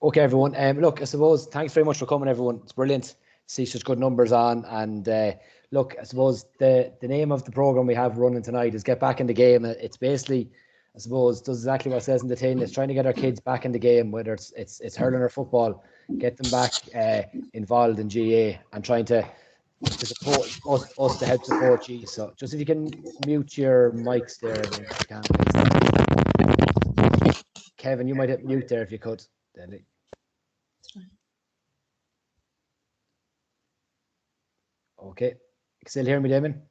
Okay, everyone. Look, I suppose thanks very much for coming, everyone. It's brilliant to see such good numbers on. And look, I suppose the name of the program we have running tonight is Get Back in the Game. It's basically, I suppose, does exactly what it says in the tin. It's trying to get our kids back in the game, whether it's hurling or football, get them back involved in GA and trying to support us to help support you. So just if you can mute your mics there, everyone, if you can, please. Kevin, you might hit mute there if you could. Okay. Still hear me, Damon?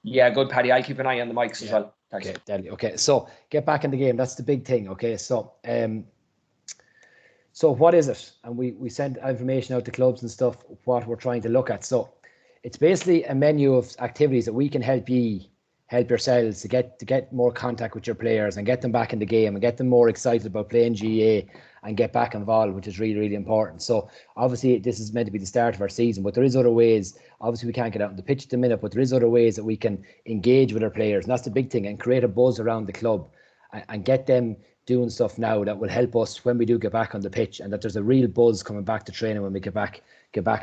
Yeah, good, Paddy. I'll keep an eye on the mics as well. Thanks. Okay, deadly. Okay, so get back in the game. That's the big thing. Okay, so so what is it? And we send information out to clubs and stuff, what we're trying to look at. So it's basically a menu of activities that we can help yourselves to get more contact with your players and get them back in the game and get them more excited about playing GA and get back involved, which is really, really important. So obviously this is meant to be the start of our season, but there is other ways. Obviously we can't get out on the pitch at the minute, but there is other ways that we can engage with our players, and that's the big thing, and create a buzz around the club and get them doing stuff now that will help us when we do get back on the pitch, and that there's a real buzz coming back to training when we get back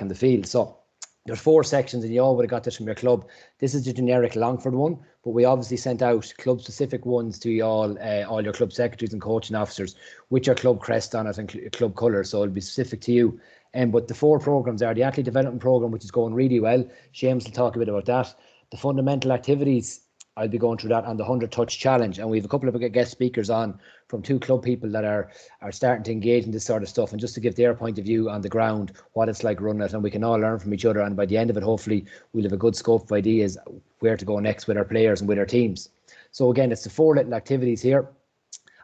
on the field. So there's 4 sections, and you all would have got this from your club. This is the generic Longford one, but we obviously sent out club-specific ones to you all your club secretaries and coaching officers, with your club crest on it and club colours, so it'll be specific to you. But the 4 programmes are the athlete development programme, which is going really well. Seamus will talk a bit about that. The fundamental activities, I'll be going through that, on the 100 touch challenge, and we have a couple of guest speakers on from 2 club people that are starting to engage in this sort of stuff, and just to give their point of view on the ground, what it's like running it, and we can all learn from each other, and by the end of it, hopefully we'll have a good scope of ideas where to go next with our players and with our teams. So again, it's the 4 little activities here,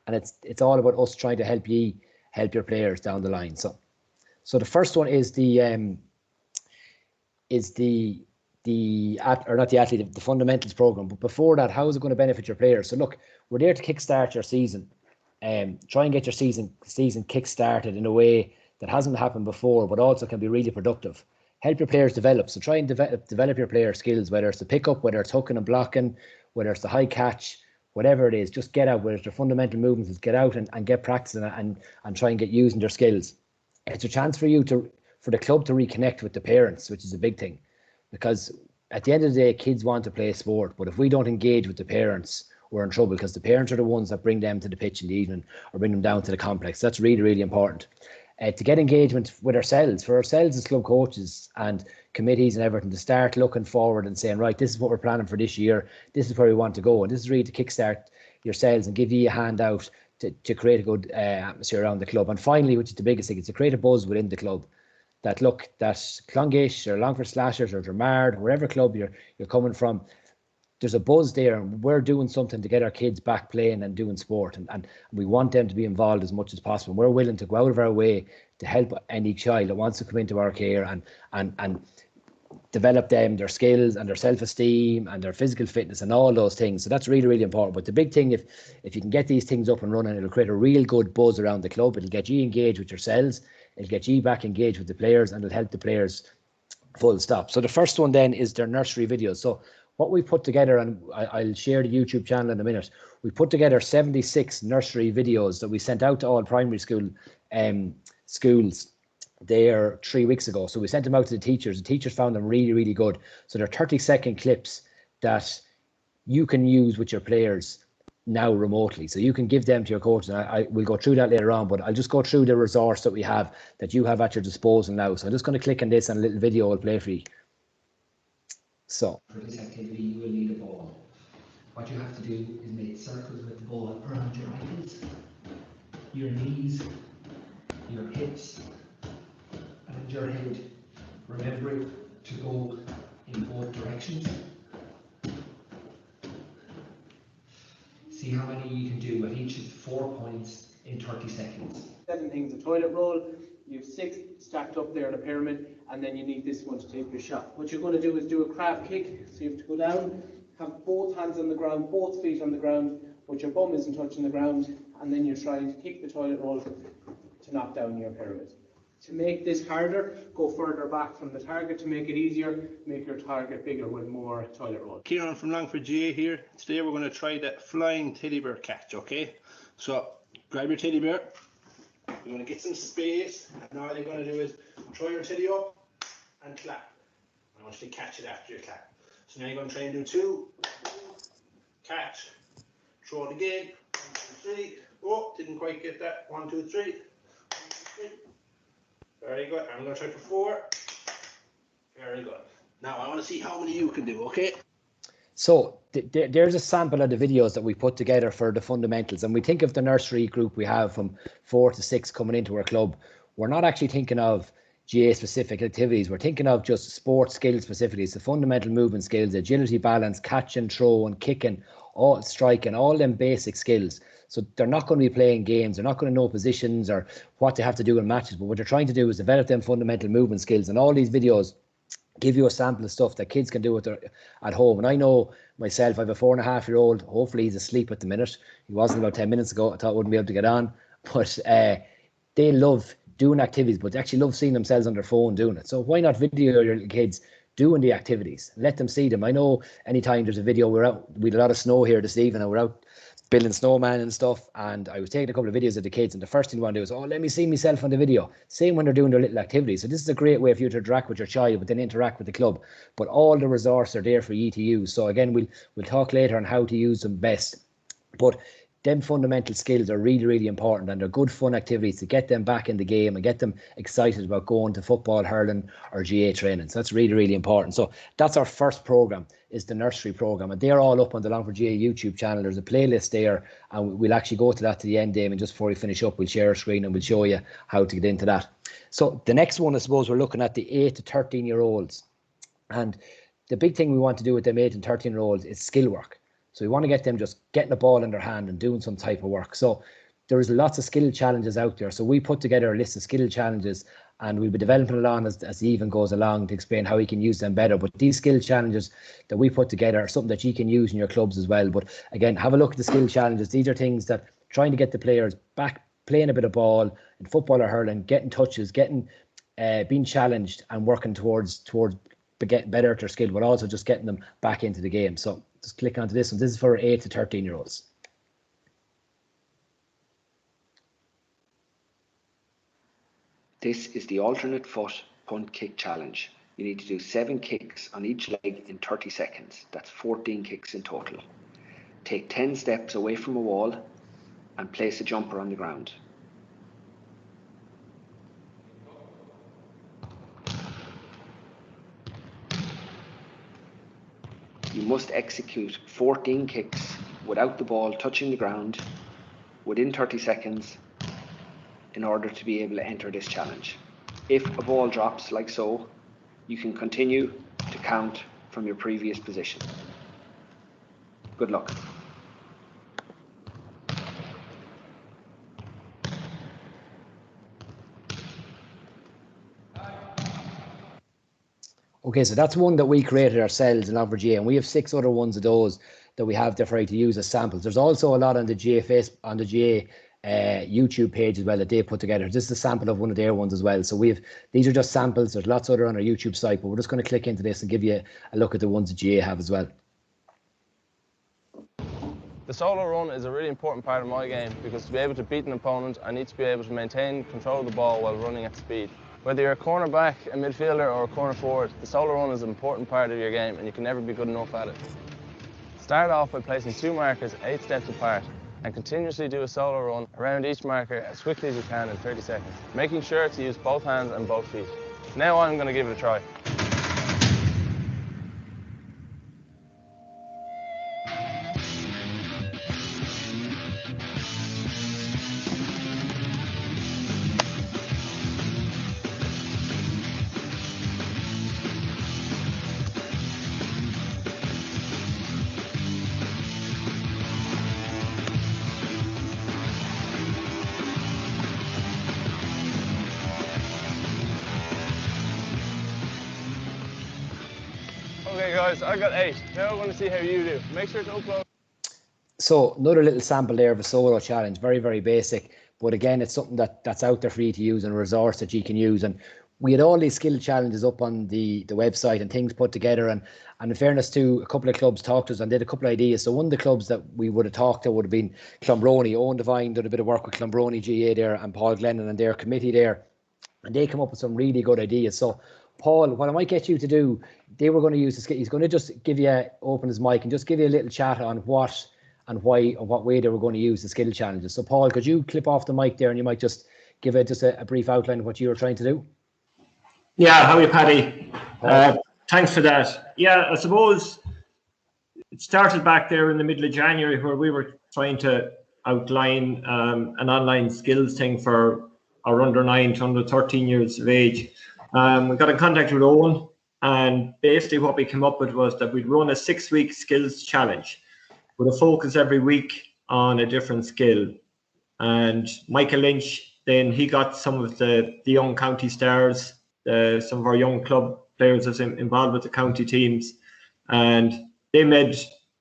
and it's all about us trying to help your players down the line. So the first one is the fundamentals program. But before that, how is it going to benefit your players? So look, we're there to kickstart your season. Try and get your season kick-started in a way that hasn't happened before, but also can be really productive. Help your players develop. So try and develop your player skills, whether it's the pickup, whether it's hooking and blocking, whether it's the high catch, whatever it is. Just get out, whether it's their fundamental movements, get out and get practicing and try and get using their skills. It's a chance for the club to reconnect with the parents, which is a big thing. Because at the end of the day, kids want to play sport, but if we don't engage with the parents, we're in trouble, because the parents are the ones that bring them to the pitch in the evening or bring them down to the complex. That's really, really important. To get engagement with ourselves, for ourselves as club coaches and committees and everything, to start looking forward and saying, right, this is what we're planning for this year. This is where we want to go. And this is really to kickstart yourselves and give you a hand out to create a good atmosphere around the club. And finally, which is the biggest thing, it's to create a buzz within the club. That look, that Clongish or Longford Slashers or Dromard, wherever club you're coming from, there's a buzz there, and we're doing something to get our kids back playing and doing sport, and we want them to be involved as much as possible. We're willing to go out of our way to help any child that wants to come into our care and develop them, their skills and their self-esteem and their physical fitness and all those things. So that's really, really important. But the big thing, if you can get these things up and running, it'll create a real good buzz around the club. It'll get you engaged with yourselves. It'll get you back engaged with the players, and it'll help the players full stop. So the first one then is their nursery videos. So what we put together, and I'll share the YouTube channel in a minute, we put together 76 nursery videos that we sent out to all primary school schools there 3 weeks ago. So we sent them out to the teachers. The teachers found them really, really good. So they're 30-second clips that you can use with your players now remotely, so you can give them to your coaches. And I will go through that later on, but I'll just go through the resource that we have, that you have at your disposal now. So I'm just going to click on this, and a little video will play for you. So for this activity, you will need a ball. What you have to do is make circles with the ball around your ankles, your knees, your hips, and your head. Remember to go in both directions. See how many you can do at each of 4 points in 30 seconds. 7 things, a toilet roll, you have 6 stacked up there in a pyramid, and then you need this one to take your shot. What you're going to do is do a crab kick, so you have to go down, have both hands on the ground, both feet on the ground, but your bum isn't touching the ground, and then you're trying to kick the toilet roll to knock down your pyramid. To make this harder, go further back from the target. To make it easier, make your target bigger with more toilet roll. Kieran from Longford GAA here. Today we're going to try the flying teddy bear catch, okay? So grab your teddy bear, You're going to get some space, and all you're going to do is throw your teddy up and clap. I want you to catch it after you clap. So now you're going to try and do 2, catch, throw it again, 1, 2, 3. Oh, didn't quite get that. 1, 2, 3. 1, 2, 3. Very good. I'm going to try for 4. Very good. Now I want to see how many you can do, okay? So there's a sample of the videos that we put together for the fundamentals, and we think of the nursery group we have from 4 to 6 coming into our club. We're not actually thinking of GA specific activities. We're thinking of just sports skills specifically. It's the fundamental movement skills, agility, balance, catch and throw and kicking, all striking, all them basic skills. So they're not going to be playing games. They're not going to know positions or what they have to do in matches. But what they're trying to do is develop them fundamental movement skills. And all these videos give you a sample of stuff that kids can do at home. And I know myself, I have a 4.5-year-old. Hopefully he's asleep at the minute. He wasn't about 10 minutes ago. I thought I wouldn't be able to get on. But they love doing activities, but they actually love seeing themselves on their phone doing it. So why not video your little kids doing the activities? Let them see them. I know anytime there's a video, we had a lot of snow here this evening, and we're out building snowman and stuff, and I was taking a couple of videos of the kids, and the first thing they want to do is, oh, let me see myself on the video. Same when they're doing their little activities. So this is a great way for you to interact with your child, but then interact with the club. But all the resources are there for you to use. So again, we'll talk later on how to use them best. But them fundamental skills are really, really important, and they're good fun activities to get them back in the game and get them excited about going to football, hurling or GA training. So that's really, really important. So that's our first programme, is the nursery programme, and they're all up on the Longford GAA YouTube channel. There's a playlist there, and we'll actually go to that to the end, Damien. Just before we finish up, we'll share a screen and we'll show you how to get into that. So the next one, I suppose, we're looking at the 8 to 13-year-olds, and the big thing we want to do with them 8 and 13-year-olds is skill work. So we want to get them just getting the ball in their hand and doing some type of work. So there's lots of skill challenges out there. So we put together a list of skill challenges, and we'll be developing along as the even goes along to explain how we can use them better. But these skill challenges that we put together are something that you can use in your clubs as well. But again, have a look at the skill challenges. These are things that trying to get the players back playing a bit of ball in football or hurling, getting touches, getting being challenged and working towards getting better at their skill, but also just getting them back into the game. So just click onto this one. This is for 8 to 13-year-olds. This is the alternate foot punt kick challenge. You need to do 7 kicks on each leg in 30 seconds. That's 14 kicks in total. Take 10 steps away from a wall and place a jumper on the ground. You must execute 14 kicks without the ball touching the ground within 30 seconds in order to be able to enter this challenge. If a ball drops like so, you can continue to count from your previous position. Good luck. Okay, so that's one that we created ourselves in Longford GAA, and we have 6 other ones of those that we have there for you to use as samples. There's also a lot on the GAA YouTube page as well that they put together. This is a sample of one of their ones as well. So these are just samples. There's lots other on our YouTube site, but we're just going to click into this and give you a look at the ones that GAA have as well. The solo run is a really important part of my game, because to be able to beat an opponent, I need to be able to maintain control of the ball while running at speed. Whether you're a cornerback, a midfielder or a corner forward, the solo run is an important part of your game and you can never be good enough at it. Start off by placing 2 markers 8 steps apart and continuously do a solo run around each marker as quickly as you can in 30 seconds, making sure to use both hands and both feet. Now I'm going to give it a try. Okay guys, I got 8. Now I want to see how you do. Make sure to upload. So another little sample there of a solo challenge, very, very basic. But again, it's something that's out there for you to use and a resource that you can use. And we had all these skill challenges up on the website and things put together, and in fairness to a couple of clubs talked to us and did a couple of ideas. So one of the clubs that we would have talked to would have been Clonbrony. Owen Devine did a bit of work with Clonbrony GAA there, and Paul Glennon and their committee there, and they come up with some really good ideas. So Paul, what I might get you to do, they were going to use he's going to just give you, open his mic and just give you a little chat on what and why and what way they were going to use the skill challenges. So Paul, could you clip off the mic there and you might just give it just a brief outline of what you were trying to do? Yeah, how are you, Paddy? Thanks for that. Yeah, I suppose it started back there in the middle of January where we were trying to outline an online skills thing for our under 9 to under 13 years of age. We got in contact with Owen, and basically what we came up with was that we'd run a 6-week skills challenge with a focus every week on a different skill. And Michael Lynch, then he got some of the young county stars, some of our young club players that's involved with the county teams, and they made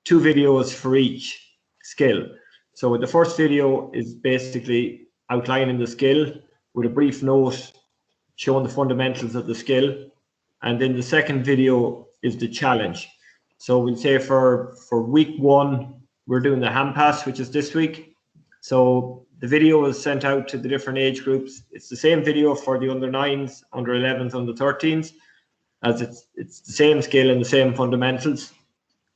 2 videos for each skill. So the first video is basically outlining the skill with a brief note showing the fundamentals of the skill, and then the second video is the challenge. So we'll say for week 1 we're doing the hand pass, which is this week. So the video is sent out to the different age groups. It's the same video for the under 9s, under 11s, under 13s, as it's the same skill and the same fundamentals.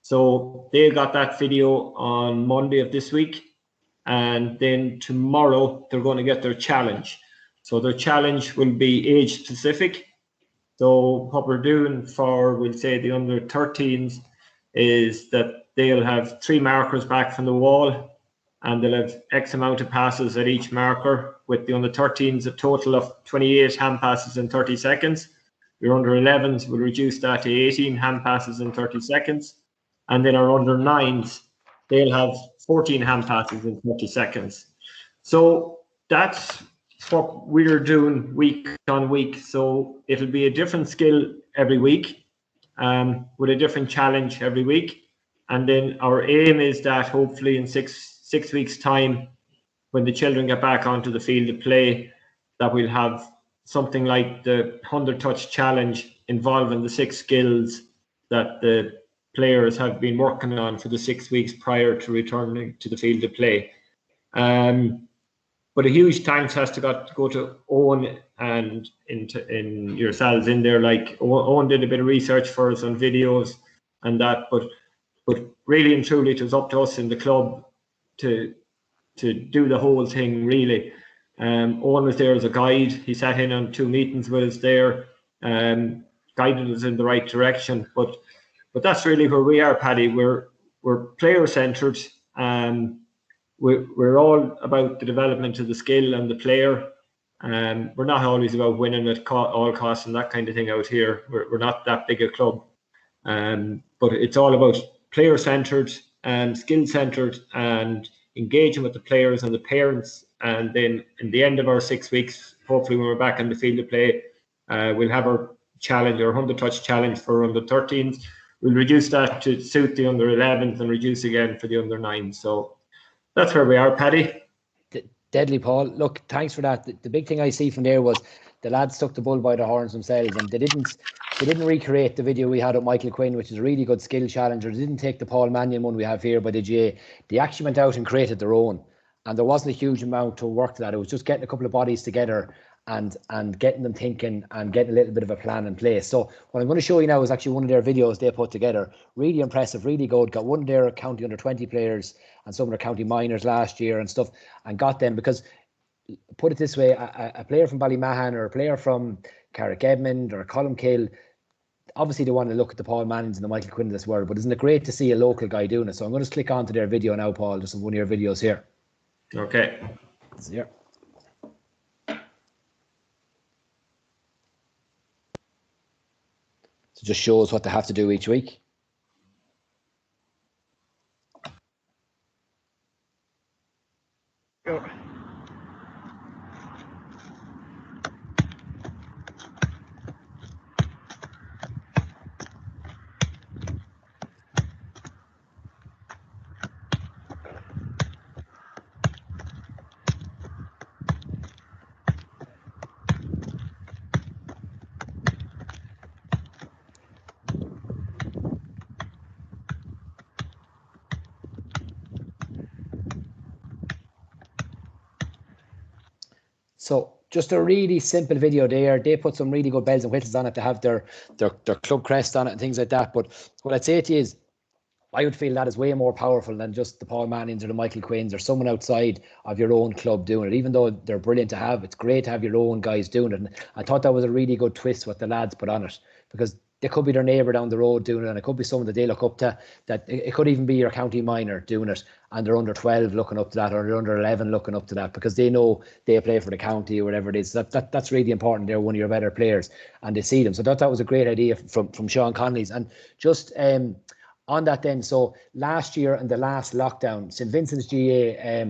So they got that video on Monday of this week, and then tomorrow they're going to get their challenge. So their challenge will be age specific. So what we're doing for, we'll say, the under 13s is that they'll have 3 markers back from the wall, and they'll have X amount of passes at each marker. With the under 13s, a total of 28 hand passes in 30 seconds. Your under 11s will reduce that to 18 hand passes in 30 seconds. And then our under 9s, they'll have 14 hand passes in 30 seconds. So that's what we're doing week on week. So it'll be a different skill every week, with a different challenge every week. And then our aim is that hopefully in six weeks' time, when the children get back onto the field of play, that we'll have something like the 100 touch challenge involving the 6 skills that the players have been working on for the 6 weeks prior to returning to the field of play. But a huge thanks has to go to Owen and in yourselves in there. Like Owen did a bit of research for us on videos and that, but really and truly it was up to us in the club to do the whole thing, really. Owen was there as a guide. He sat in on 2 meetings with us there, guided us in the right direction. But that's really where we are, Paddy. We're player centered. We're all about the development of the skill and the player. We're not always about winning at all costs and that kind of thing out here. We're not that big a club. But it's all about player centered and skill centered and engaging with the players and the parents. And then in the end of our 6 weeks, hopefully when we're back in the field of play, we'll have our challenge, our 100 touch challenge for under 13s. We'll reduce that to suit the under 11s and reduce again for the under 9s. So that's where we are, Paddy. Deadly, Paul. Look, thanks for that. The big thing I see from there was the lads took the bull by the horns themselves, and they didn't recreate the video we had of Michael Quinn, which is a really good skill challenger. They didn't take the Paul Mannion one we have here by the GA. They actually went out and created their own, and there wasn't a huge amount to work to that. It was just getting a couple of bodies together and getting them thinking and getting a little bit of a plan in place. So what I'm going to show you now is actually one of their videos they put together. Really impressive, really good. Got one of their county under 20 players and some of their county minors last year and stuff, and got them, because put it this way, a player from Ballymahan or a player from Carrick Edmond or Columkill, obviously they want to look at the Paul Mannings and the Michael Quinn of this world, but isn't it great to see a local guy doing it? So I'm going to click onto their video now, Paul, just one of your videos here. Okay. Here. So just shows what they have to do each week. Go. So just a really simple video there. They put some really good bells and whistles on it to have their club crest on it and things like that. But what I'd say to you is, I would feel that is way more powerful than just the Paul Mannings or the Michael Quinns or someone outside of your own club doing it. Even though they're brilliant to have, it's great to have your own guys doing it. And I thought that was a really good twist what the lads put on it, because they could be their neighbour down the road doing it, and it could be someone that they look up to. That it could even be your county minor doing it, and they're under 12 looking up to that, or they're under 11 looking up to that, because they know they play for the county or whatever it is. That's really important. They're one of your better players, and they see them. So that was a great idea from Sean Connolly's. And just on that then, so last year and the last lockdown, St Vincent's GAA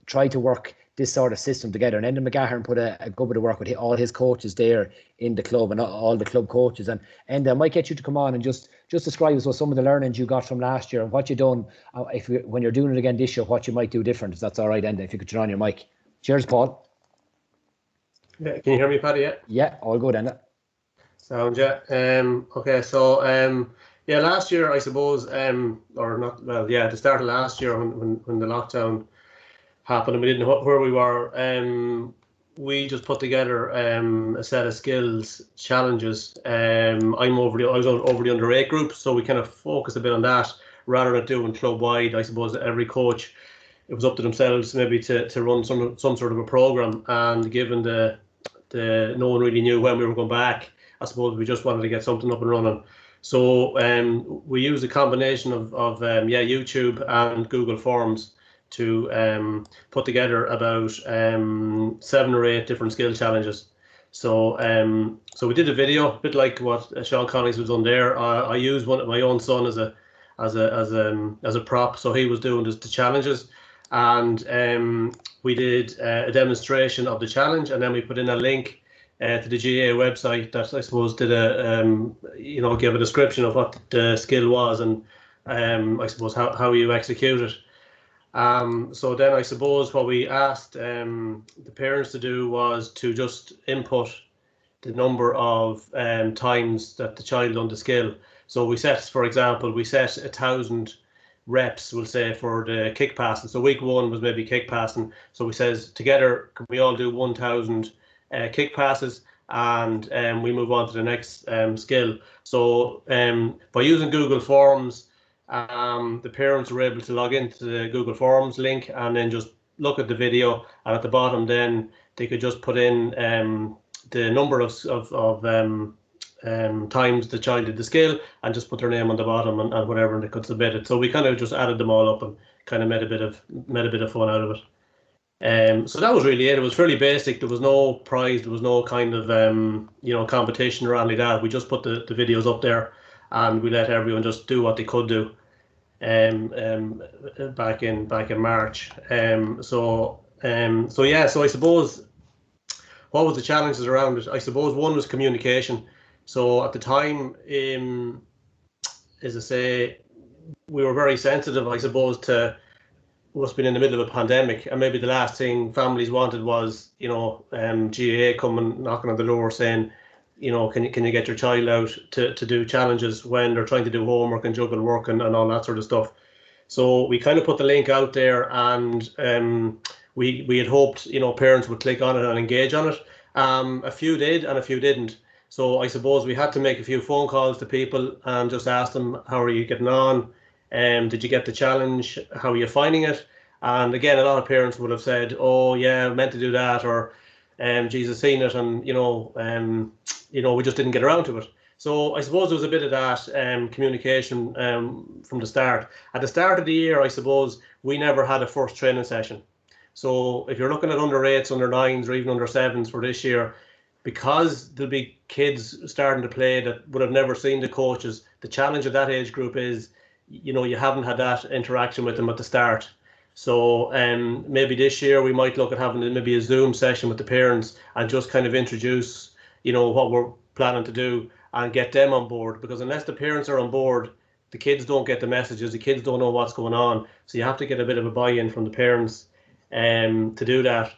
tried to work this sort of system together, and Enda McGahern put a good bit of work with all his coaches there in the club and all the club coaches. And Enda, I might get you to come on and just describe us what some of the learnings you got from last year and what you done when you're doing it again this year, what you might do different. If that's all right, Enda, if you could turn on your mic. Cheers, Paul. Yeah, can you hear me, Paddy? Yeah, all good, Enda. Sound, yeah. Okay, so yeah, last year, I suppose, or not, well, yeah, the start of last year when the lockdown happened and we didn't know where we were, we just put together a set of skills challenges. I was over the under 8 group, so we kind of focused a bit on that rather than doing club wide. I suppose every coach, it was up to themselves maybe to run some sort of a program, and given the no one really knew when we were going back, I suppose we just wanted to get something up and running. So we used a combination of YouTube and Google Forms to put together about 7 or 8 different skill challenges. So we did a video, a bit like what Sean Connolly's was on there. I used one of my own son as a prop, so he was doing the challenges, and we did a demonstration of the challenge, and then we put in a link to the GAA website that I suppose did give a description of what the skill was, and I suppose how you execute it. So then I suppose what we asked the parents to do was to just input the number of times that the child done the skill. So we set, for example, 1,000 reps, we'll say, for the kick passing. So week 1 was maybe kick passing. So we says together, can we all do 1,000 kick passes, and we move on to the next skill. So by using Google Forms, the parents were able to log into the Google Forms link and then just look at the video, and at the bottom then they could just put in the number of times the child did the skill and just put their name on the bottom and whatever, and they could submit it. So we kind of just added them all up and kind of made a bit of fun out of it. So that was really it. It was fairly basic. There was no prize. There was no kind of competition or anything like that. We just put the videos up there, and we let everyone just do what they could do. Back in March. So I suppose what was the challenges around it? I suppose one was communication. So at the time, as I say, we were very sensitive, I suppose, to what's been in the middle of a pandemic, and maybe the last thing families wanted was, GAA coming knocking on the door saying, can you get your child out to do challenges when they're trying to do homework and juggle work and all that sort of stuff. So we kind of put the link out there, and we had hoped parents would click on it and engage on it. A few did and a few didn't. So I suppose we had to make a few phone calls to people and just ask them, how are you getting on? Did you get the challenge? How are you finding it? And again, a lot of parents would have said, oh yeah, I meant to do that, or Jesus, seen it, and we just didn't get around to it. So I suppose there was a bit of that communication from the start. At the start of the year, I suppose we never had a first training session. So if you're looking at under 8s, under 9s, or even under 7s for this year, because there'll be kids starting to play that would have never seen the coaches, the challenge of that age group is, you haven't had that interaction with them at the start. So maybe this year we might look at having maybe a Zoom session with the parents and just kind of introduce, what we're planning to do and get them on board, because unless the parents are on board, the kids don't get the messages, the kids don't know what's going on. So you have to get a bit of a buy-in from the parents to do that.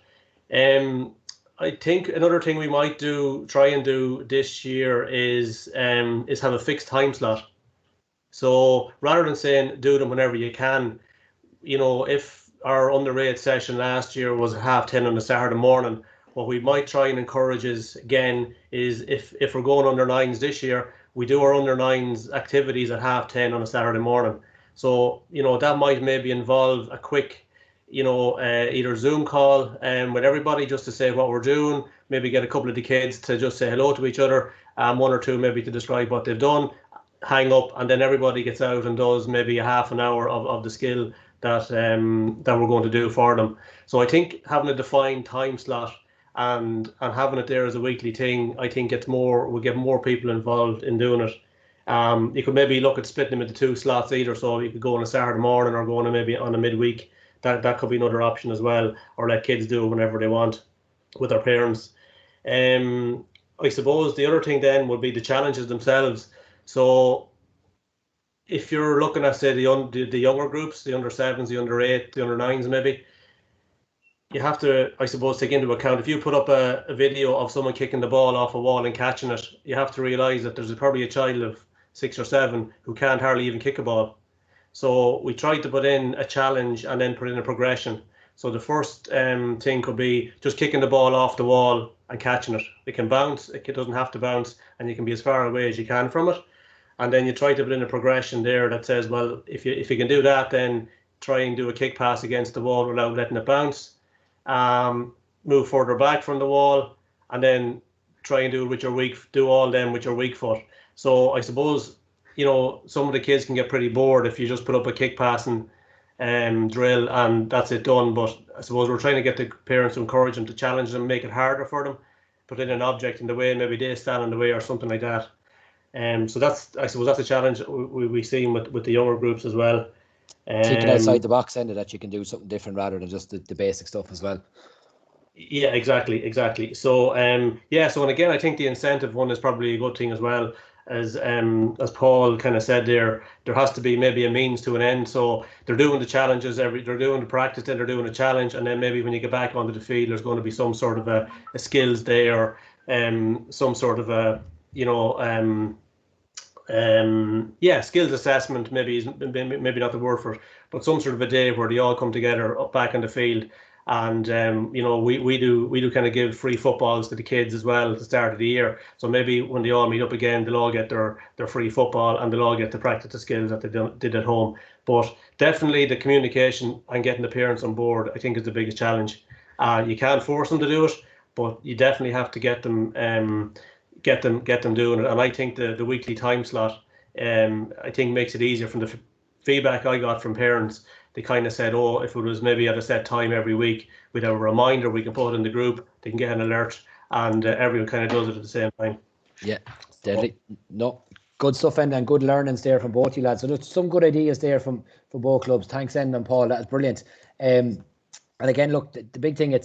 I think another thing we might try and do this year is have a fixed time slot. So rather than saying do them whenever you can, if our under-8 session last year was at 10:30 on a Saturday morning. What we might try and encourage is if we're going under 9s this year, we do our under 9s activities at 10:30 on a Saturday morning. So, that might maybe involve a quick, either Zoom call with everybody just to say what we're doing, maybe get a couple of the kids to just say hello to each other, one or two maybe to describe what they've done, hang up, and then everybody gets out and does maybe a half an hour of the skill that we're going to do for them. So I think having a defined time slot and having it there as a weekly thing, I think will get more people involved in doing it. You could maybe look at splitting them into 2 slots either, so you could go on a Saturday morning or going maybe on a midweek. That could be another option as well, or let kids do it whenever they want with their parents. I suppose the other thing then would be the challenges themselves. So if you're looking at, say, the younger groups, the under 7s, the under 8, the under 9s maybe, you have to, I suppose, take into account, if you put up a video of someone kicking the ball off a wall and catching it, you have to realise that there's probably a child of 6 or 7 who can't hardly even kick a ball. So we tried to put in a challenge and then put in a progression. So the first thing could be just kicking the ball off the wall and catching it. It can bounce, it doesn't have to bounce, and you can be as far away as you can from it. And then you try to put in a progression there that says, well, if you can do that, then try and do a kick pass against the wall without letting it bounce. Move further back from the wall, and then try and do all them with your weak foot. So I suppose, some of the kids can get pretty bored if you just put up a kick passing drill and that's it done. But I suppose we're trying to get the parents to encourage them, to challenge them, make it harder for them, put in an object in the way, maybe they stand in the way or something like that. So I suppose that's a challenge we see with the younger groups as well. Thinking outside the box, that you can do something different rather than just the basic stuff as well. Yeah, exactly. So and again, I think the incentive one is probably a good thing as well. As Paul kind of said there has to be maybe a means to an end. So they're doing the challenges they're doing the practice, then they're doing a challenge, and then maybe when you get back onto the field, there's going to be some sort of a skills day or some sort of a skills assessment, maybe not the word for it, but some sort of a day where they all come together up back in the field. And we do kind of give free footballs to the kids as well at the start of the year. So maybe when they all meet up again, they'll all get their free football and they'll all get to practice the skills that they did at home. But definitely the communication and getting the parents on board, I think, is the biggest challenge. You can't force them to do it, but you definitely have to get them doing it. And I think the weekly time slot, I think, makes it easier. From the feedback I got from parents, they kind of said, oh, if it was maybe at a set time every week, we'd have a reminder, we can put it in the group, they can get an alert, and everyone kind of does it at the same time. Yeah, deadly. No, good stuff, and good learnings there from both you lads. So there's some good ideas there from both clubs. Thanks, Enda and Paul. That's brilliant. And again, look, the big thing,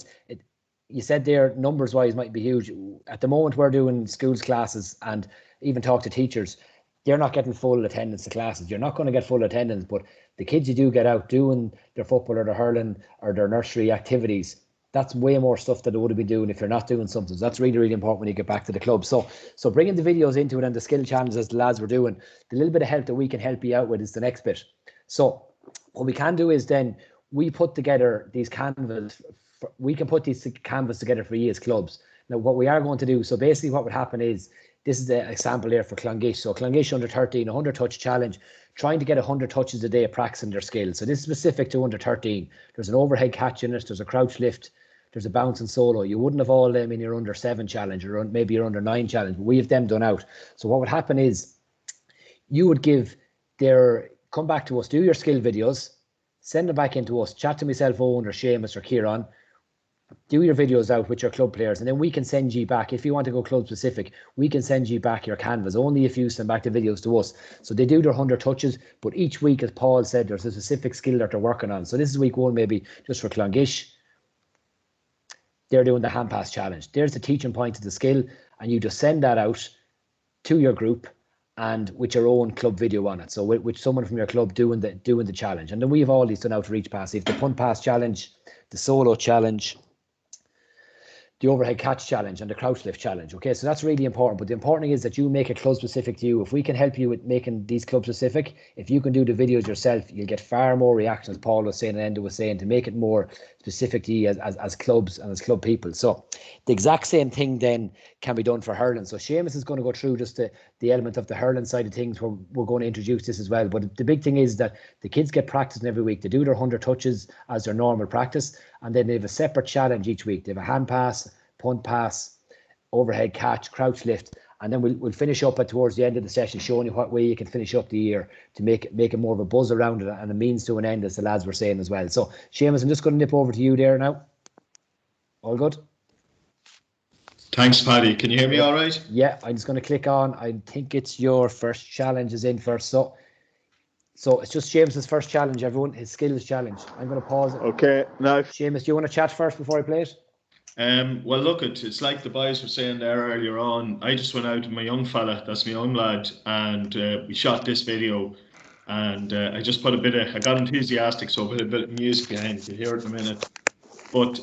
you said there, numbers wise might be huge. At the moment, we're doing schools classes and even talk to teachers. They're not getting full attendance to classes. You're not going to get full attendance, but the kids you do get out doing their football or their hurling or their nursery activities, that's way more stuff that they would have been doing if you're not doing something. So that's really, really important when you get back to the club. So bringing the videos into it and the skill challenges as the lads were doing, the little bit of help that we can help you out with is the next bit. So what we can do is then we put together these canvas. We can put these canvas together for you as clubs. Now, what we are going to do, so basically what would happen is, this is the example here for Clongish. So Clongish under 13, 100 touch challenge, trying to get 100 touches a day practicing their skills. So this is specific to under 13. There's an overhead catch in it, there's a crouch lift, there's a bounce and solo. You wouldn't have all them in your under 7 challenge or maybe your under 9 challenge, but we have them done out. So what would happen is you would come back to us, do your skill videos, send them back into us, chat to myself, Owen or Seamus or Kieran, do your videos out with your club players, and then we can send you back, if you want to go club specific, we can send you back your canvas, only if you send back the videos to us. So they do their 100 touches, but each week, as Paul said, there's a specific skill that they're working on. So this is week 1, maybe just for Clongish. They're doing the hand pass challenge. There's the teaching point of the skill, and you just send that out to your group and with your own club video on it. So with someone from your club doing the challenge. And then we have all these done out for each pass. If the punt pass challenge, the solo challenge, the overhead catch challenge and the crouch lift challenge. Okay, so that's really important. But the important thing is that you make it club specific to you. If we can help you with making these club specific, if you can do the videos yourself, you'll get far more reactions. Paul was saying and Enda was saying, to make it more specific to you as clubs and as club people. So the exact same thing then can be done for hurling. So Seamus is going to go through just the element of the hurling side of things, where we're going to introduce this as well. But the big thing is that the kids get practicing every week. They do their 100 touches as their normal practice, and then they have a separate challenge each week. They have a hand pass, punt pass, overhead catch, crouch lift, and then we'll finish up towards the end of the session showing you what way you can finish up the year to make it more of a buzz around it and a means to an end, as the lads were saying as well. So Seamus, I'm just going to nip over to you there now. All good? Thanks, Paddy. Can you hear me all right? Yeah, I'm just going to click on, I think it's your first challenge is in first. So it's just Seamus's first challenge, everyone, his skills challenge. I'm going to pause it. Okay, now. Seamus, do you want to chat first before I play it? Well, look, it's like the boys were saying there earlier on. I just went out with my young fella, that's my young lad, and we shot this video. And I just put I got enthusiastic, so I put a bit of music behind it. You'll hear it in a minute. But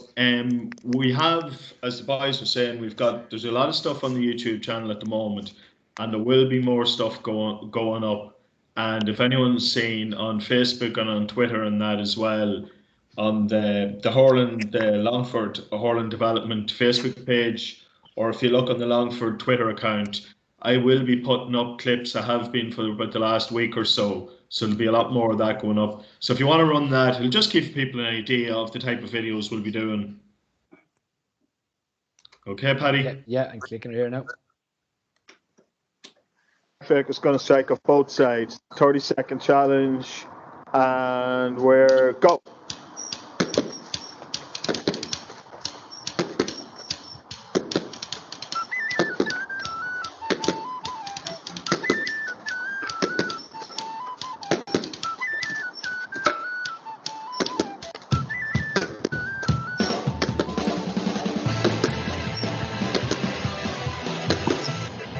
we have, as the boys were saying, there's a lot of stuff on the YouTube channel at the moment, and there will be more stuff going up. And if anyone's seen on Facebook and on Twitter and that as well, on the Longford Hurling Development Facebook page, or if you look on the Longford Twitter account, I will be putting up clips. I have been for about the last week or so. So there'll be a lot more of that going up. So if you want to run that, it'll just give people an idea of the type of videos we'll be doing. Okay, Paddy? Yeah, I'm clicking it here now. Perfect. It's going to strike off both sides. 30-second challenge. And we're go.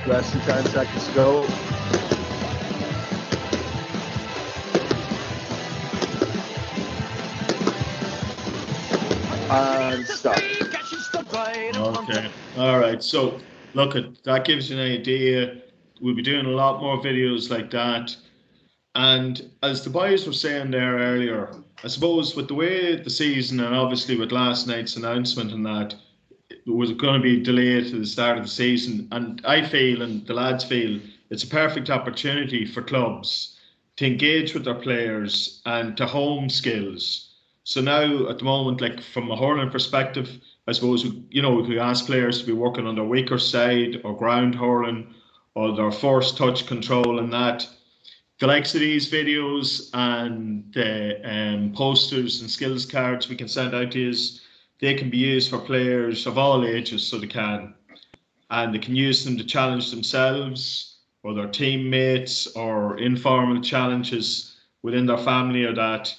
Less than 10 seconds to go. And stop. Okay. All right. So, look, that gives you an idea. We'll be doing a lot more videos like that. And as the boys were saying there earlier, I suppose with the way the season, and obviously with last night's announcement and that, it was going to be delayed to the start of the season, and I feel, and the lads feel, it's a perfect opportunity for clubs to engage with their players and to hone skills. So now at the moment, like from a hurling perspective, I suppose we could ask players to be working on their weaker side or ground hurling or their force touch control and that. The likes of these videos and the posters and skills cards we can send out to you, they can be used for players of all ages, so they can. And they can use them to challenge themselves or their teammates or informal challenges within their family or that.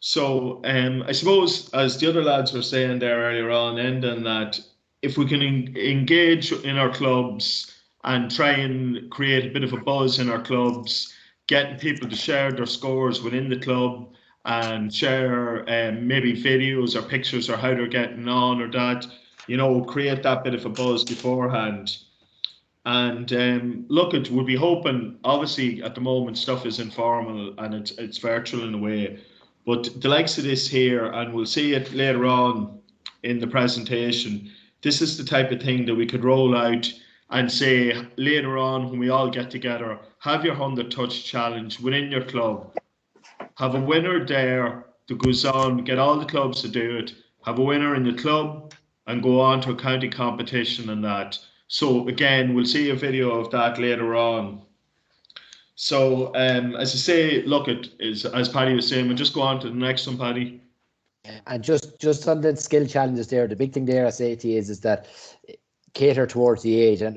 So I suppose, as the other lads were saying there earlier on, Enda, that if we can engage in our clubs and try and create a bit of a buzz in our clubs, getting people to share their scores within the club, and share maybe videos or pictures or how they're getting on or that, create that bit of a buzz beforehand. And look, we'll be hoping, obviously at the moment stuff is informal and it's virtual in a way, but the likes of this here, and we'll see it later on in the presentation, this is the type of thing that we could roll out and say later on when we all get together, have your 100 touch challenge within your club. Have a winner there that goes on, get all the clubs to do it, have a winner in the club and go on to a county competition and that. So again, we'll see a video of that later on. So as I say, look, as Paddy was saying, we'll just go on to the next one, Paddy. And just on the skill challenges there, the big thing there I say to you is that cater towards the age, and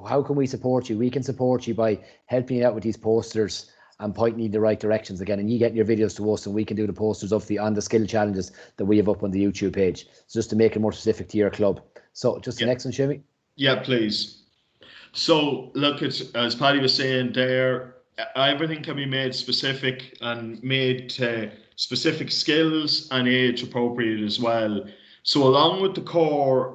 how can we support you? We can support you by helping you out with these posters and pointing you in the right directions again, and you get your videos to us and we can do the posters on the skill challenges that we have up on the YouTube page, just to make it more specific to your club. So just the next one, Shimmy. Yeah, please. So look, as Paddy was saying there, everything can be made specific and made to specific skills and age appropriate as well. So along with the core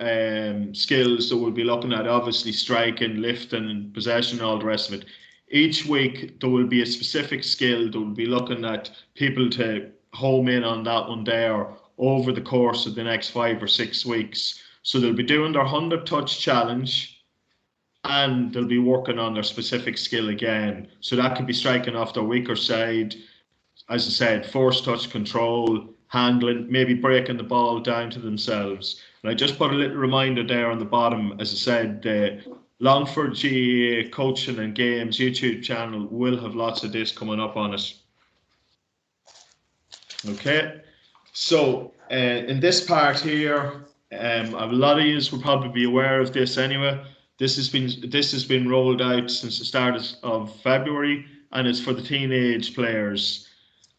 skills that we'll be looking at, obviously striking, lifting, possession, all the rest of it, each week there will be a specific skill that we'll be looking at people to home in on that one there over the course of the next 5 or 6 weeks. So they'll be doing their 100 touch challenge and they'll be working on their specific skill again. So that could be striking off their weaker side, as I said, force touch control, handling, maybe breaking the ball down to themselves. And I just put a little reminder there on the bottom, as I said, the Longford GAA Coaching and Games YouTube channel will have lots of this coming up on it. Okay, so in this part here, a lot of you will probably be aware of this anyway. This has been rolled out since the start of February, and it's for the teenage players.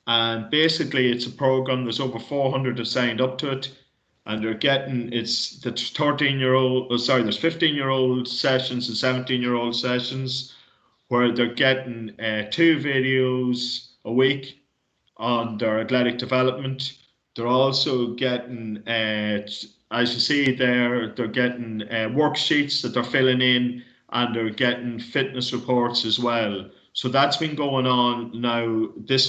And basically, it's a program. There's over 400 have signed up to it, and they're getting it's the 13-year-old. Oh, sorry, there's 15-year-old sessions and 17-year-old sessions, where they're getting 2 videos a week on their athletic development. They're also getting, as you see there, they're getting worksheets that they're filling in, and they're getting fitness reports as well. So that's been going on now.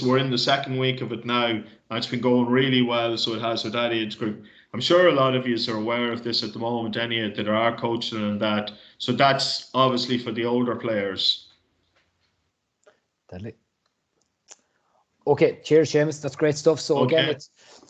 We're in the 2nd week of it now, and it's been going really well. So it has with that age group. I'm sure a lot of you are aware of this at the moment, any that are coaching and that. So that's obviously for the older players. Deadly. Okay, cheers, Seamus. That's great stuff. So again,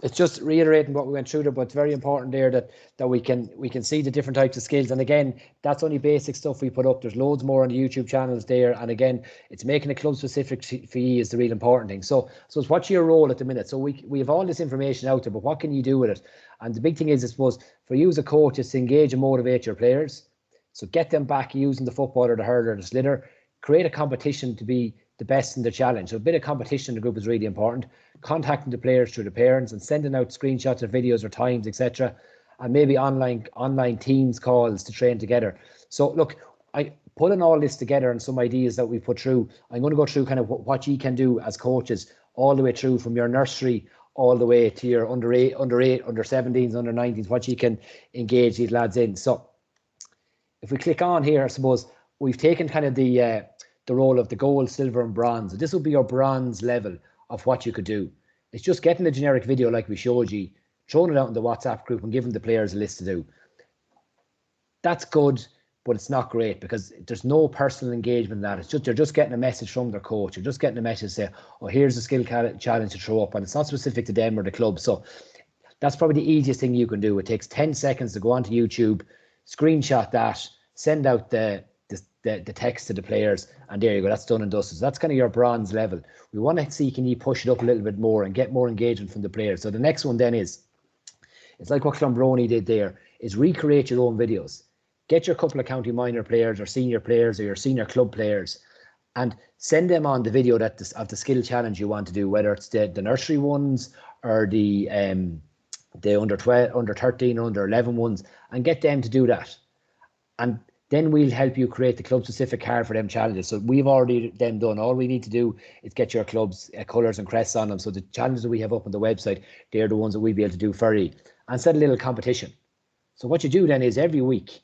it's just reiterating what we went through there, but it's very important there that we can see the different types of skills. And again, that's only basic stuff we put up. There's loads more on the YouTube channels there. And again, it's making it club specific for you is the real important thing. So it's what's your role at the minute? So we have all this information out there, but what can you do with it? And the big thing is, I suppose, for you as a coach, is to engage and motivate your players. So get them back using the football or the hurler or the sliotar. Create a competition to be the best in the challenge. So a bit of competition in the group is really important. Contacting the players through the parents and sending out screenshots of videos or times, etc. And maybe online teams calls to train together. So look, I putting all this together and some ideas that we put through. I'm going to go through kind of what you can do as coaches all the way through from your nursery all the way to your under 8, under 17s, under 19s, what you can engage these lads in. So if we click on here, I suppose we've taken kind of the role of the gold, silver and bronze. This will be your bronze level of what you could do. It's just getting a generic video like we showed you, throwing it out in the WhatsApp group and giving the players a list to do. That's good, but it's not great because there's no personal engagement in that. It's just they're just getting a message from their coach. You're just getting a message say, oh, here's a skill challenge to throw up, and it's not specific to them or the club. So that's probably the easiest thing you can do. It takes 10 seconds to go onto YouTube, screenshot that, send out the text to the players, and there you go. That's done and dusted. So that's kind of your bronze level. We want to see, can you push it up a little bit more and get more engagement from the players? So the next one then is, it's like what Clonbrony did there, is recreate your own videos. Get your couple of county minor players or senior players or your senior club players and send them on the video of the skill challenge you want to do, whether it's the nursery ones or the under 12, under 13, under 11 ones, and get them to do that. And then we'll help you create the club-specific card for them challenges. So we've already them done. All we need to do is get your club's colours and crests on them. So the challenges that we have up on the website, they're the ones that we'll be able to do for you. And set a little competition. So what you do then is every week,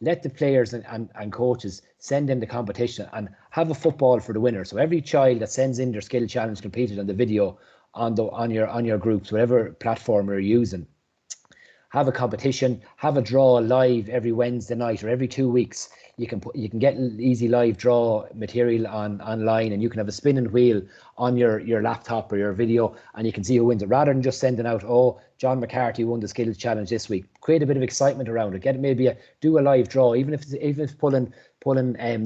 let the players and coaches send in the competition and have a football for the winner. So every child that sends in their skill challenge completed on the video on your groups, whatever platform you're using, have a competition, have a draw live every Wednesday night or every 2 weeks. You can get easy live draw material online, and you can have a spinning wheel on your laptop or your video, and you can see who wins it. Rather than just sending out, oh, John McCarthy won the skills challenge this week. Create a bit of excitement around it. Get maybe do a live draw, even if it's pulling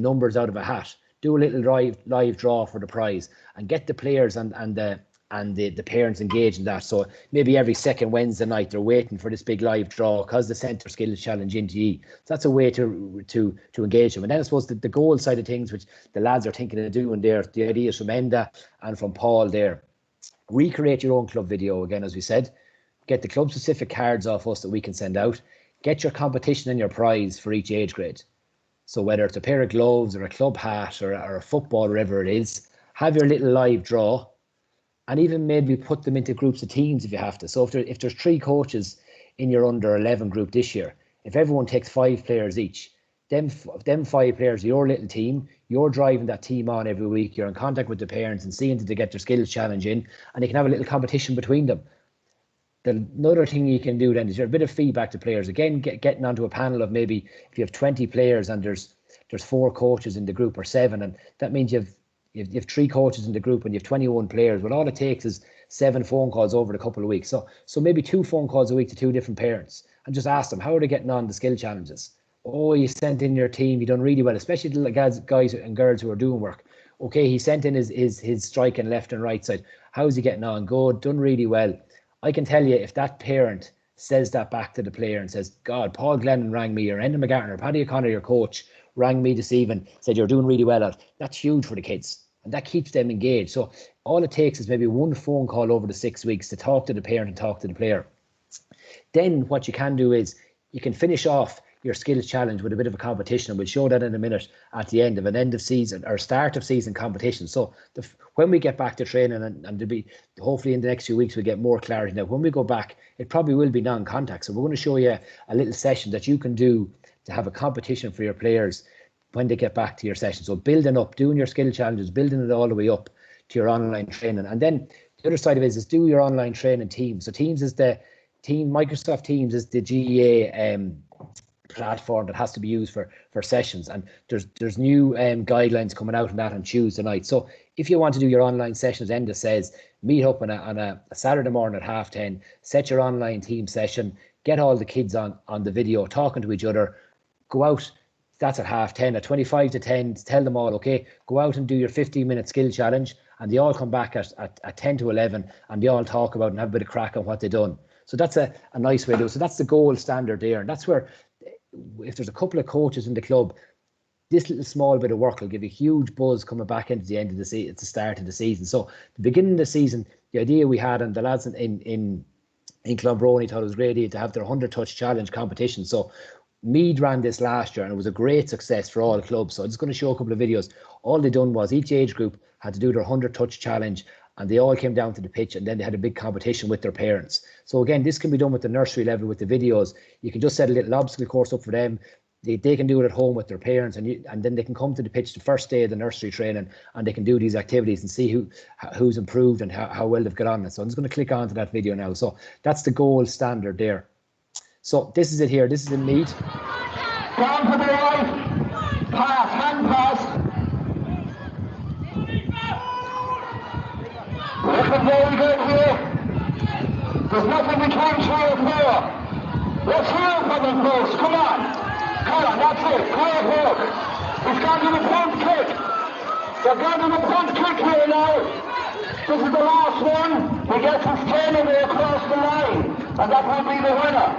numbers out of a hat. Do a little live draw for the prize, and get the players and the parents engaged in that. So maybe every second Wednesday night they're waiting for this big live draw because the Centre Skills Challenge into you. So that's a way to engage them. And then I suppose the goal side of things, which the lads are thinking of doing there, the idea is from Enda and from Paul there. Recreate your own club video again, as we said. Get the club specific cards off us that we can send out. Get your competition and your prize for each age grade. So whether it's a pair of gloves or a club hat or a football, wherever it is, have your little live draw. And even maybe put them into groups of teams if you have to. So if there's 3 coaches in your under 11 group this year, if everyone takes 5 players each, them 5 players are your little team. You're driving that team on every week. You're in contact with the parents and seeing that they get their skills challenge in, and they can have a little competition between them. Another thing you can do then is you're a bit of feedback to players. Again, getting onto a panel of maybe if you have 20 players and there's 4 coaches in the group or 7, and that means you have 3 coaches in the group and you have 21 players. Well, all it takes is 7 phone calls over a couple of weeks. So maybe 2 phone calls a week to 2 different parents and just ask them, how are they getting on the skill challenges? Oh, you sent in your team, you done really well, especially the guys and girls who are doing work. Okay, he sent in his striking left and right side. How's he getting on? Good, done really well. I can tell you, if that parent says that back to the player and says, God, Paul Glennon rang me, or Enda McGartner, or Paddy O'Connor, your coach, rang me this evening, said you're doing really well at it, that's huge for the kids. And that keeps them engaged. So all it takes is maybe 1 phone call over the 6 weeks to talk to the parent and talk to the player. Then what you can do is you can finish off your skills challenge with a bit of a competition, and we'll show that in a minute at the end of an end of season or start of season competition. So when we get back to training, and there'll be, hopefully in the next few weeks we'll get more clarity. Now when we go back, it probably will be non-contact, so we're going to show you a little session that you can do to have a competition for your players when they get back to your session. So building up, doing your skill challenges, building it all the way up to your online training. And then the other side of it is do your online training Teams. So Teams is Microsoft Teams is the GAA platform that has to be used for sessions, and there's new guidelines coming out on that on Tuesday night. So if you want to do your online sessions, Enda says meet up on a Saturday morning at 10:30, set your online team session, get all the kids on the video talking to each other, go out. That's at 10:30, at 25 to 10, tell them all, okay, go out and do your 15-minute skill challenge, and they all come back at 10 to 11 and they all talk about and have a bit of crack on what they've done. So that's a nice way to do it. So that's the gold standard there, and that's where, if there's a couple of coaches in the club, this little small bit of work will give you a huge buzz coming back into the end of the season, at the start of the season. So the beginning of the season, the idea we had, and the lads in Clonbrony thought it was a great idea to have their 100-touch challenge competition. So Meath ran this last year and it was a great success for all clubs. So I'm just going to show a couple of videos. All they done was each age group had to do their 100-touch challenge, and they all came down to the pitch, and then they had a big competition with their parents. So again, this can be done with the nursery level with the videos. You can just set a little obstacle course up for them. They can do it at home with their parents, and then they can come to the pitch the first day of the nursery training, and they can do these activities and see who's improved and how well they've got on it. So I'm just going to click on to that video now. So that's the gold standard there. So this is it here. This is in Meath. Down to the right. Pass, hand pass. Looking very good here. There's nothing between 3 or 4. Let's hear from them, folks. Come on. Come on, that's it. Great work. He's gone to the punt kick. They're going to the punt kick here now. This is the last one. He gets his tail away across the line, and that will be the winner.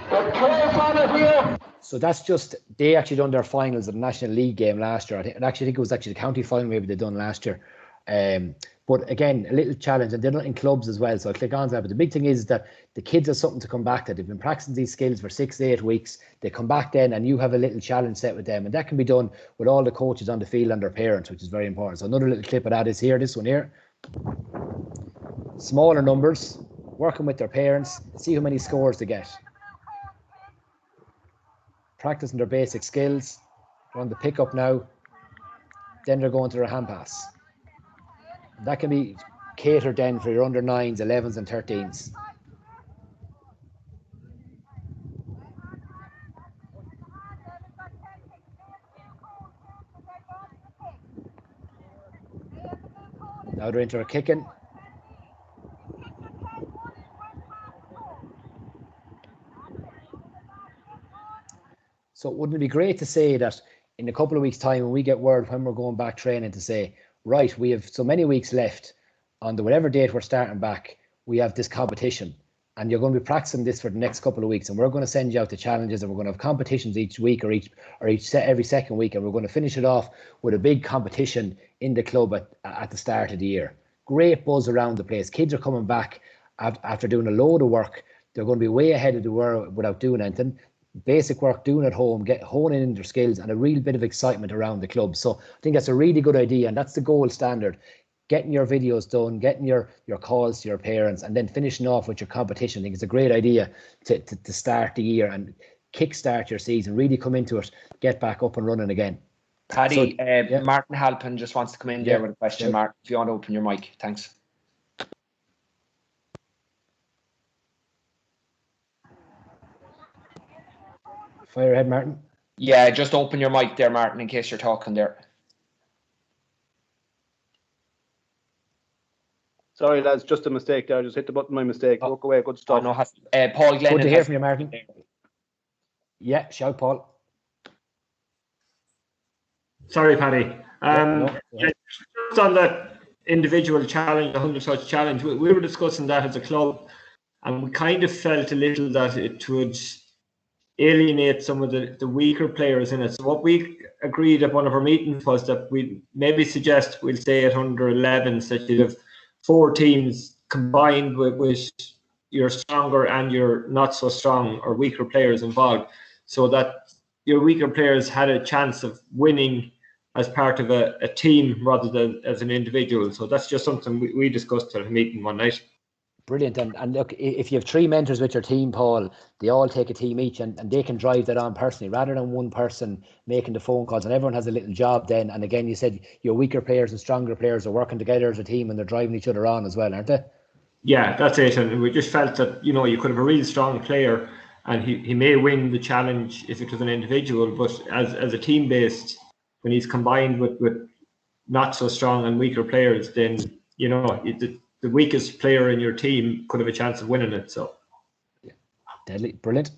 The close on it here. So that's just, they actually done their finals at the National League game last year. I think it was actually the county final maybe they done last year. But again, a little challenge, and they're not in clubs as well, so I'll click on to that. But the big thing is that the kids have something to come back to. They've been practicing these skills for 6 to 8 weeks. They come back then and you have a little challenge set with them, and that can be done with all the coaches on the field and their parents, which is very important. So another little clip of that is here, this one here. Smaller numbers, working with their parents, see how many scores they get. Practicing their basic skills. They're on the pickup now. Then they're going to their hand pass. That can be catered then for your under 9s, 11s and 13s. Now they're into a kicking. So wouldn't it be great to say that in a couple of weeks' time, when we get word when we're going back training, to say, right, we have so many weeks left on the whatever date we're starting back, we have this competition, and you're going to be practicing this for the next couple of weeks, and we're going to send you out the challenges, and we're going to have competitions each week or every second week, and we're going to finish it off with a big competition in the club at the start of the year. Great buzz around the place. Kids are coming back after doing a load of work. They're going to be way ahead of the world without doing anything. Basic work, doing at home, honing in their skills, and a real bit of excitement around the club. So I think that's a really good idea, and that's the gold standard. getting your videos done, getting your calls to your parents, and then finishing off with your competition. I think it's a great idea to start the year and kickstart your season, really come into it, get back up and running again. Paddy, Martin Halpin just wants to come in there with a question. Martin, if you want to open your mic, thanks. Fire ahead, Martin. Yeah, just open your mic there, Martin, in case you're talking there. Sorry, lads, just a mistake there. I just hit the button, my mistake. Walk away, good stuff. No, Paul Glennon. Good to hear from you, Martin. Yeah, shout, Paul. Sorry, Paddy. Just on the individual challenge, the 100 touch challenge, we were discussing that as a club, and we kind of felt a little that it would alienate some of the weaker players in it. So what we agreed at one of our meetings was that we maybe suggest we'll stay at under 11s, that you'd have 4 teams combined with your stronger and your not so strong or weaker players involved, so that your weaker players had a chance of winning as part of a team rather than as an individual. So that's just something we discussed at a meeting one night. Brilliant. And look, if you have 3 mentors with your team, Paul, they all take a team each, and they can drive that on personally rather than one person making the phone calls, and everyone has a little job then. And again, you said your weaker players and stronger players are working together as a team, and they're driving each other on as well, aren't they? Yeah, that's it. And we just felt that, you could have a really strong player and he may win the challenge if it was an individual, but as a team based, when he's combined with not so strong and weaker players, then the weakest player in your team could have a chance of winning it. So deadly, brilliant.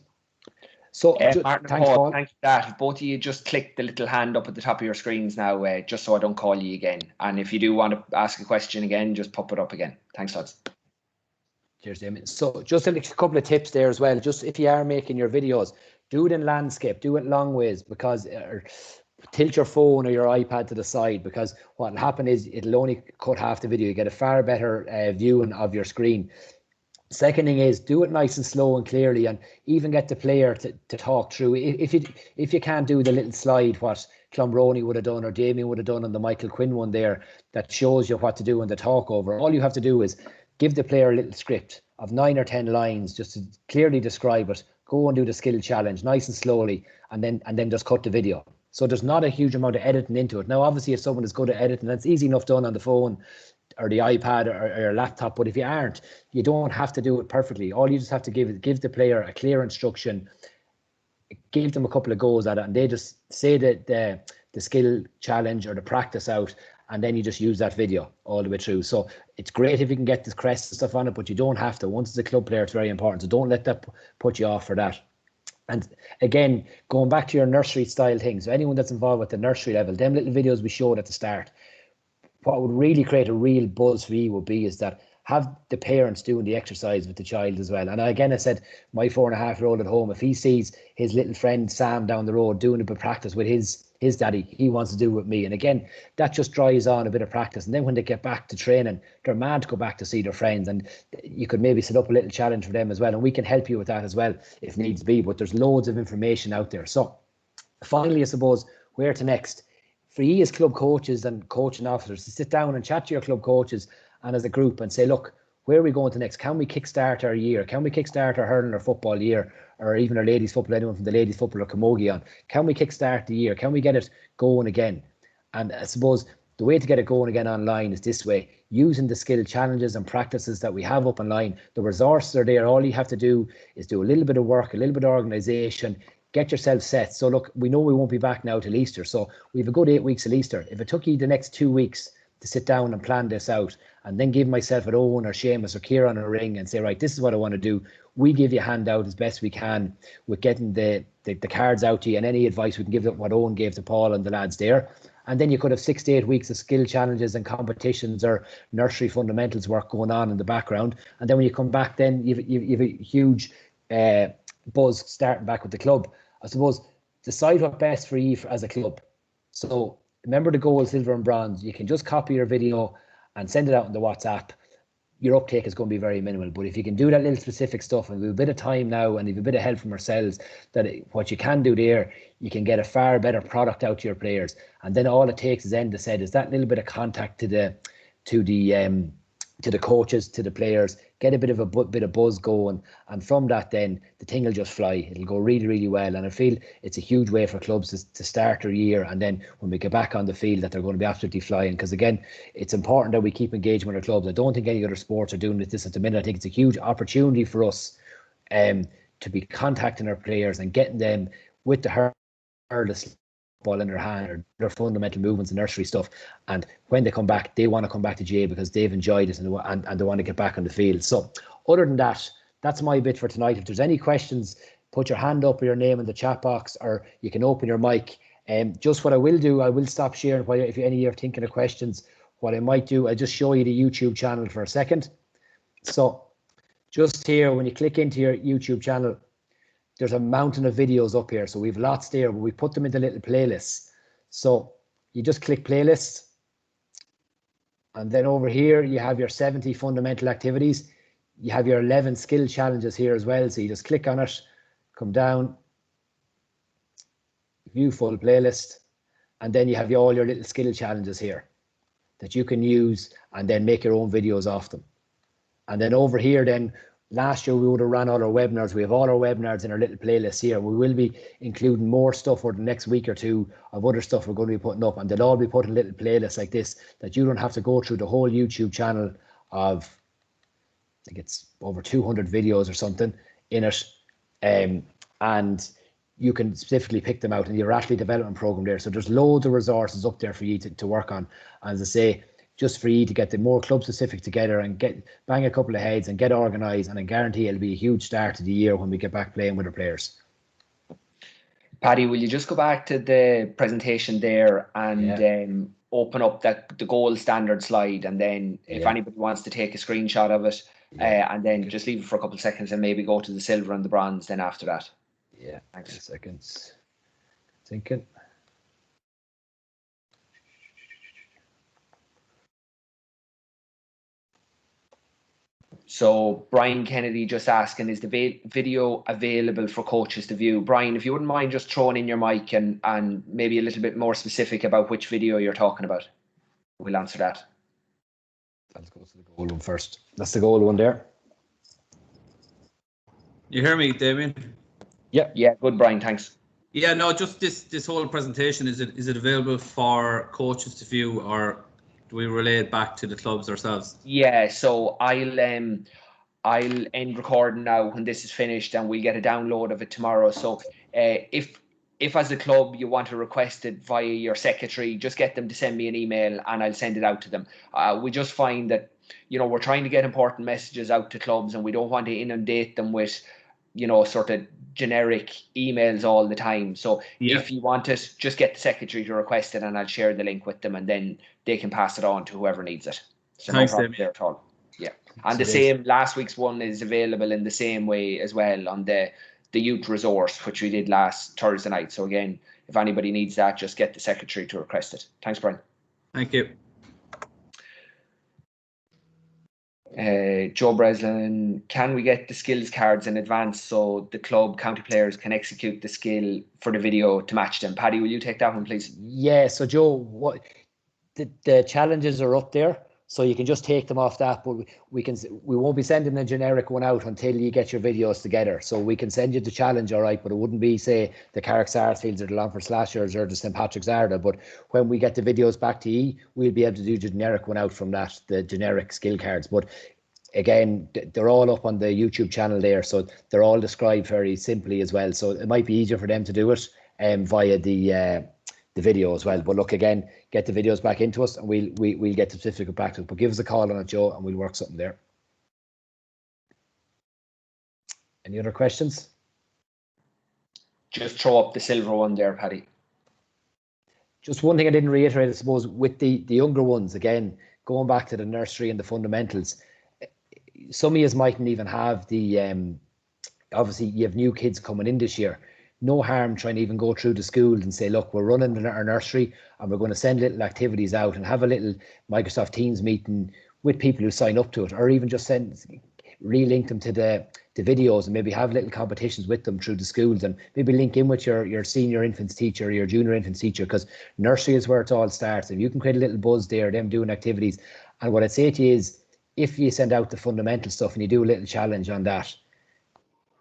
So Martin, thanks, Paul. Thanks for that. If both of you just click the little hand up at the top of your screens now, just so I don't call you again. And if you do want to ask a question again, just pop it up again. Thanks, lads. Cheers, Damien. So just a couple of tips there as well. Just if you are making your videos, do it in landscape, do it long ways, because tilt your phone or your iPad to the side, because what will happen is it'll only cut half the video. You get a far better viewing of your screen. Second thing is, do it nice and slow and clearly, and even get the player to talk through. If you can't do the little slide what Clonbrony would have done or Damien would have done on the Michael Quinn one there that shows you what to do in the talk over, all you have to do is give the player a little script of 9 or 10 lines just to clearly describe it. Go and do the skill challenge nice and slowly, and then just cut the video. So there's not a huge amount of editing into it. Now, obviously, if someone is good at editing, that's easy enough done on the phone or the iPad or your laptop. But if you aren't, you don't have to do it perfectly. All you just have to give the player a clear instruction, give them a couple of goes at it, and they just say the skill challenge or the practice out, and then you just use that video all the way through. So it's great if you can get the crest and stuff on it, but you don't have to. Once it's a club player, it's very important. So don't let that put you off for that. And again, going back to your nursery style things, so anyone that's involved with the nursery level, them little videos we showed at the start, what would really create a real buzz for you would be is that have the parents doing the exercise with the child as well. And again, I said, my 4.5-year-old at home, if he sees his little friend Sam down the road doing a bit of practice with his daddy, he wants to do it with me. And again, that just drives on a bit of practice. And then when they get back to training, they're mad to go back to see their friends. And you could maybe set up a little challenge for them as well. And we can help you with that as well if needs be. But there's loads of information out there. So finally, I suppose, where to next? For you as club coaches and coaching officers to sit down and chat to your club coaches and as a group and say, look, where are we going to next? Can we kickstart our year? Can we kickstart our hurling or football year, or even our ladies football, anyone from the ladies football or camogie on? Can we kickstart the year? Can we get it going again? And I suppose the way to get it going again online is this way, using the skill challenges and practices that we have up online. The resources are there. All you have to do is do a little bit of work, a little bit of organisation, get yourself set. So look, we know we won't be back now till Easter. So we have a good 8 weeks till Easter. If it took you the next 2 weeks to sit down and plan this out, and then give myself an Owen or Seamus or Kieran a ring and say, right, this is what I want to do. We give you a handout as best we can with getting the cards out to you, and any advice we can give them, what Owen gave to Paul and the lads there. And then you could have 6 to 8 weeks of skill challenges and competitions or nursery fundamentals work going on in the background. And then when you come back, then you've a huge buzz starting back with the club. I suppose decide what's best for you as a club. So remember the gold, silver and bronze. You can just copy your video and send it out on the WhatsApp. Your uptake is going to be very minimal. But if you can do that little specific stuff, and we have a bit of time now and you have a bit of help from ourselves, what you can do there, you can get a far better product out to your players. And then all it takes, as Enda said, is that little bit of contact to to the coaches, to the players, get a bit of buzz going, and from that then the thing will just fly. It'll go really, really well, and I feel it's a huge way for clubs to start their year, and then when we get back on the field that they're going to be absolutely flying, because again, it's important that we keep engaging with our clubs. I don't think any other sports are doing this at the minute. I think it's a huge opportunity for us to be contacting our players and getting them with the hurdles ball in their hand or their fundamental movements and nursery stuff, and when they come back they want to come back to GAA because they've enjoyed it and they want to get back on the field. So other than that, that's my bit for tonight. If there's any questions, put your hand up or your name in the chat box, or you can open your mic. Just what I will do, I will stop sharing while if any of you are thinking of questions. What I might do, I'll just show you the YouTube channel for a second. So just here, when you click into your YouTube channel, there's a mountain of videos up here. So we've lots there, but we put them into little playlists. So you just click playlist. And then over here, you have your 70 fundamental activities. You have your 11 skill challenges here as well. So you just click on it, come down, view full playlist. And then you have all your little skill challenges here that you can use and then make your own videos off them. And then over here, then, last year we would have ran all our webinars. We have all our webinars in our little playlist here. We will be including more stuff for the next week or two of other stuff we're going to be putting up, and they'll all be put in little playlists like this that you don't have to go through the whole YouTube channel of, I think it's over 200 videos or something in it, and you can specifically pick them out in your athlete development program there. So there's loads of resources up there for you to work on. And as I say, just for you to get the more club specific together and bang a couple of heads and get organised, and I guarantee it'll be a huge start to the year when we get back playing with our players. Paddy, will you just go back to the presentation there and open up the gold standard slide, and then if anybody wants to take a screenshot of it, and then just leave it for a couple of seconds and maybe go to the silver and the bronze then after that. Yeah, thanks. Seconds. Thinking. So Brian Kennedy just asking, is the video available for coaches to view? Brian, if you wouldn't mind just throwing in your mic and maybe a little bit more specific about which video you're talking about, we'll answer that. Let's go to the gold one first. That's the gold one there. You hear me, Damien? Yeah, good, Brian, thanks. Yeah, no, just this whole presentation, is it available for coaches to view, or do we relay it back to the clubs ourselves? Yeah, so I'll end recording now when this is finished, and we'll get a download of it tomorrow. So if as a club you want to request it via your secretary, just get them to send me an email and I'll send it out to them. We just find that, we're trying to get important messages out to clubs, and we don't want to inundate them with, sort of generic emails all the time. So if you want it, just get the secretary to request it and I'll share the link with them, and then they can pass it on to whoever needs it. So thanks, no problem there at all. Yeah. And the same, last week's one is available in the same way as well on the youth resource, which we did last Thursday night. So again, if anybody needs that, just get the secretary to request it. Thanks, Brian. Thank you. Joe Breslin, can we get the skills cards in advance so the club county players can execute the skill for the video to match them? Paddy, will you take that one, please? Yeah, so Joe, what the challenges are up there, so you can just take them off that, but we won't be sending a generic one out until you get your videos together. So we can send you the challenge, all right, but it wouldn't be, say, the Carrick Sarsfields or the Longford Slashers or the St Patrick's Arda. But when we get the videos back to you, we'll be able to do the generic one out from that, the generic skill cards. But again, they're all up on the YouTube channel there, so they're all described very simply as well. So it might be easier for them to do it via the video as well. But look, again, get the videos back into us, and we'll get the certificate back to us. But give us a call on it, Joe, and we'll work something there. Any other questions? Just throw up the silver one there, Paddy. Just one thing I didn't reiterate, I suppose, with the younger ones, again, going back to the nursery and the fundamentals, some of you mightn't even have the, obviously you have new kids coming in this year. No harm trying to even go through the schools and say, look, we're running our nursery and we're going to send little activities out and have a little Microsoft Teams meeting with people who sign up to it, or even just relink them to the videos and maybe have little competitions with them through the schools, and maybe link in with your senior infants teacher, your junior infants teacher, because nursery is where it all starts. If you can create a little buzz there, them doing activities, And what I'd say to you is, if you send out the fundamental stuff and you do a little challenge on that,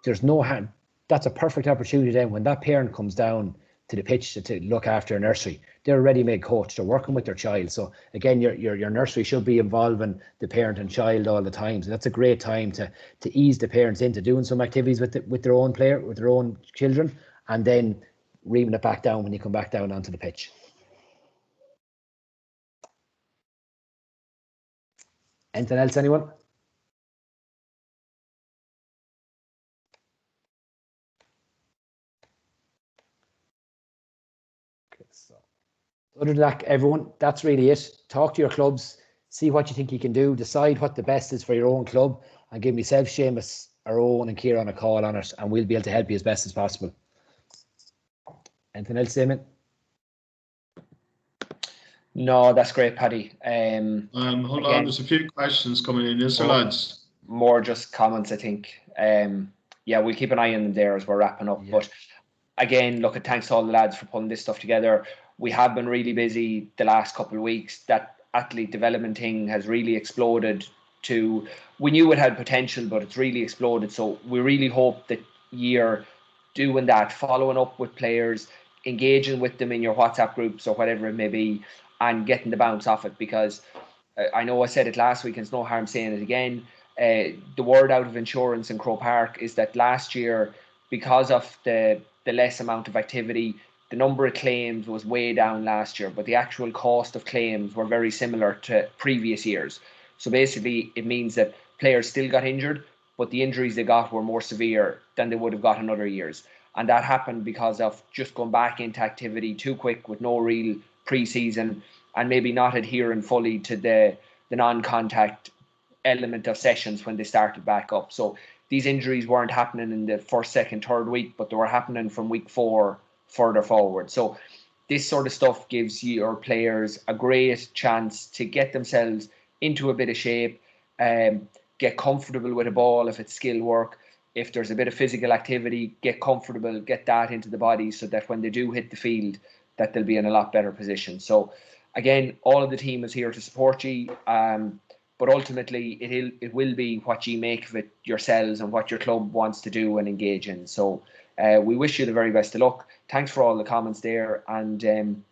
there's no hand. That's a perfect opportunity then when that parent comes down to the pitch to look after a nursery. They're a ready-made coach. They're working with their child. So again, your nursery should be involving the parent and child all the time. So that's a great time to ease the parents into doing some activities with their own player, with their own children, and then reaming it back down when you come back down onto the pitch. Anything else, anyone? Okay, so other than that, everyone, that's really it. Talk to your clubs, see what you think you can do, decide what the best is for your own club, and give myself, Seamus, our own, and Kieran a call on it, and we'll be able to help you as best as possible. Anything else, Damon? No, that's great, Paddy. Hold on, there's a few questions coming in, is there, lads? More just comments, I think. Yeah, we'll keep an eye on them there as we're wrapping up. Yeah. But again, look, thanks to all the lads for pulling this stuff together. We have been really busy the last couple of weeks. That athlete development thing has really exploded to, we knew it had potential, but it's really exploded. So we really hope that you're doing that, following up with players, engaging with them in your WhatsApp groups or whatever it may be, and getting the bounce off it, because I know I said it last week and it's no harm saying it again. The word out of insurance in Croke Park is that last year, because of the less amount of activity, the number of claims was way down last year, but the actual cost of claims were very similar to previous years. So basically it means that players still got injured, but the injuries they got were more severe than they would have got in other years. And that happened because of just going back into activity too quick with no real pre-season, and maybe not adhering fully to the non-contact element of sessions when they started back up. So these injuries weren't happening in the first, second, third week, but they were happening from week 4 further forward. So this sort of stuff gives your players a great chance to get themselves into a bit of shape, get comfortable with a ball if it's skill work. If there's a bit of physical activity, get comfortable, get that into the body so that when they do hit the field, that they'll be in a lot better position. So again, all of the team is here to support you, but ultimately it will be what you make of it yourselves and what your club wants to do and engage in. So we wish you the very best of luck. Thanks for all the comments there, and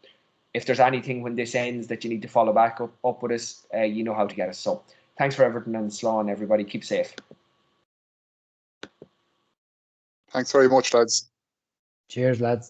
if there's anything when this ends that you need to follow back up with us, you know how to get us. So thanks for everything, and Slán, everybody. Keep safe. Thanks very much, lads. Cheers, lads.